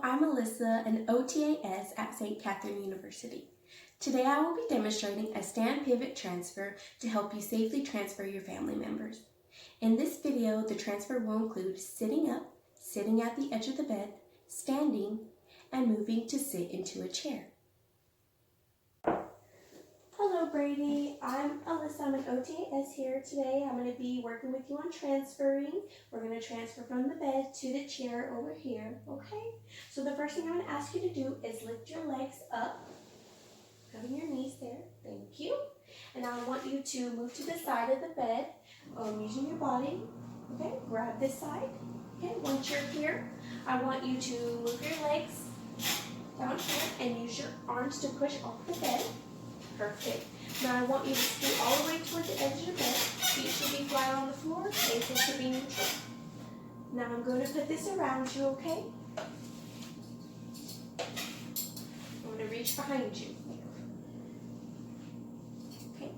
I'm Alyssa, an OTAS at St. Catherine University. Today I will be demonstrating a stand pivot transfer to help you safely transfer your family members. In this video, the transfer will include sitting up, sitting at the edge of the bed, standing, and moving to sit into a chair. Hello Brady, I'm Alyssa, I'm an OTAS here today. I'm going to be working with you on transferring. We're going to transfer from the bed to the chair over here, okay? So the first thing I'm going to ask you to do is lift your legs up, covering your knees there, thank you. And now I want you to move to the side of the bed, using your body, okay? Grab this side, okay? Once you're here, I want you to move your legs down here and use your arms to push off the bed. Perfect. Now I want you to scoot all the way toward the edge of your bed. Feet should be flat on the floor. Ankles should be neutral. Now I'm going to put this around you, okay? I'm going to reach behind you. Okay.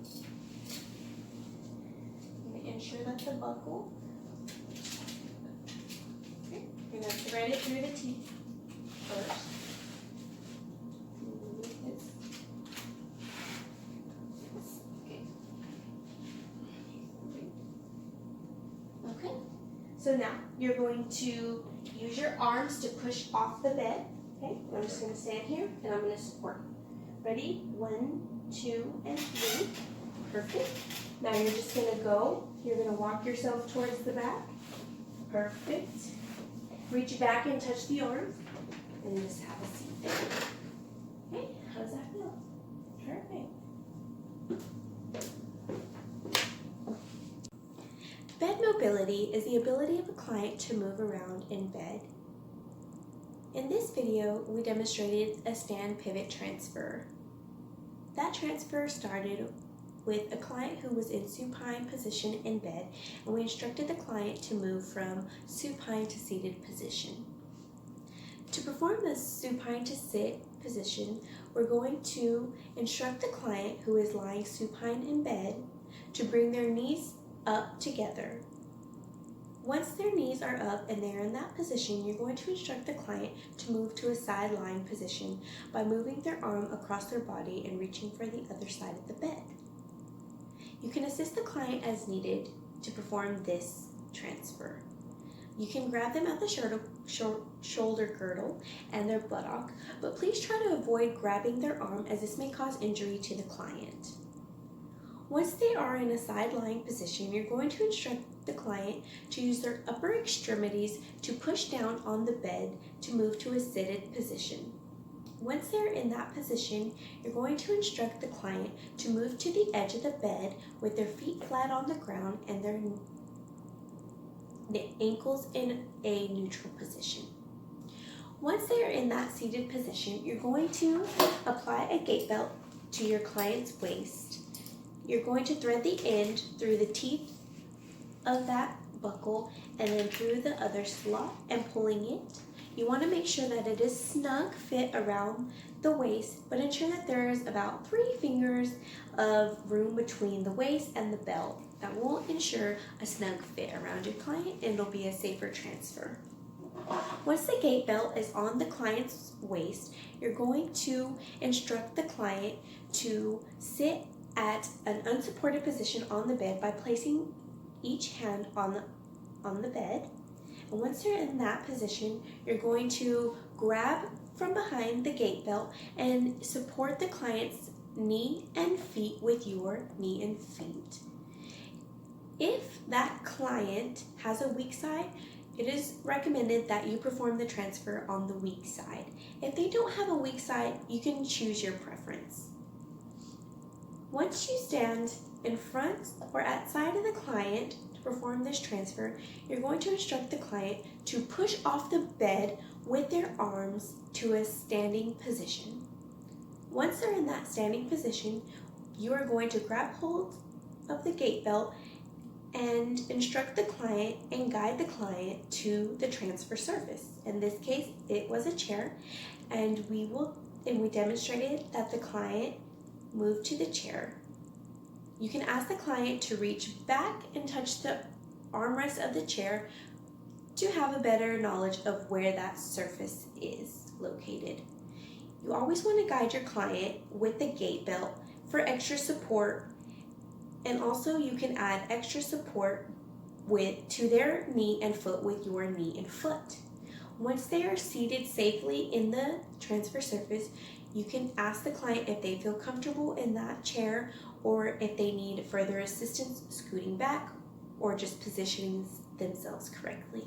I'm going to ensure that the buckle. Okay. You're going to thread it through the teeth first. So now you're going to use your arms to push off the bed. Okay, I'm just going to stand here and I'm going to support. Ready? 1, 2, and 3. Perfect. Now you're just going to go. You're going to walk yourself towards the back. Perfect. Reach back and touch the arms. And just have a seat there. Okay, how does that feel? Perfect. Bed mobility is the ability of a client to move around in bed. In this video, we demonstrated a stand pivot transfer. That transfer started with a client who was in supine position in bed, and we instructed the client to move from supine to seated position. To perform the supine to sit position, we're going to instruct the client who is lying supine in bed to bring their knees up together. Once their knees are up and they're in that position, you're going to instruct the client to move to a side lying position by moving their arm across their body and reaching for the other side of the bed. You can assist the client as needed to perform this transfer. You can grab them at the shoulder girdle and their buttock, but please try to avoid grabbing their arm as this may cause injury to the client. Once they are in a side-lying position, you're going to instruct the client to use their upper extremities to push down on the bed to move to a seated position. Once they're in that position, you're going to instruct the client to move to the edge of the bed with their feet flat on the ground and their ankles in a neutral position. Once they are in that seated position, you're going to apply a gait belt to your client's waist. You're going to thread the end through the teeth of that buckle and then through the other slot and pulling it. You want to make sure that it is snug fit around the waist, but ensure that there is about 3 fingers of room between the waist and the belt. That will ensure a snug fit around your client and it'll be a safer transfer. Once the gait belt is on the client's waist, you're going to instruct the client to sit at an unsupported position on the bed by placing each hand on the bed. And once you're in that position, you're going to grab from behind the gait belt and support the client's knee and feet with your knee and feet. If that client has a weak side, it is recommended that you perform the transfer on the weak side. If they don't have a weak side, you can choose your preference. Once you stand in front or at side of the client to perform this transfer, you're going to instruct the client to push off the bed with their arms to a standing position. Once they're in that standing position, you are going to grab hold of the gait belt and instruct the client and guide the client to the transfer surface. In this case, it was a chair, and we demonstrated that the client moved to the chair. You can ask the client to reach back and touch the armrest of the chair to have a better knowledge of where that surface is located. You always want to guide your client with the gait belt for extra support, and also you can add extra support to their knee and foot with your knee and foot. Once they are seated safely in the transfer surface, you can ask the client if they feel comfortable in that chair or if they need further assistance scooting back or just positioning themselves correctly.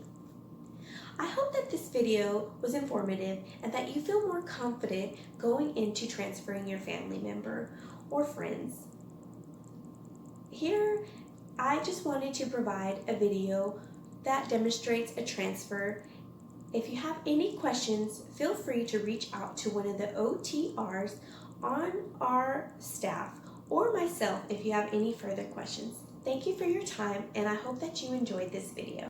I hope that this video was informative and that you feel more confident going into transferring your family member or friends. Here, I just wanted to provide a video that demonstrates a transfer. If you have any questions, feel free to reach out to one of the OTRs on our staff or myself if you have any further questions. Thank you for your time, and I hope that you enjoyed this video.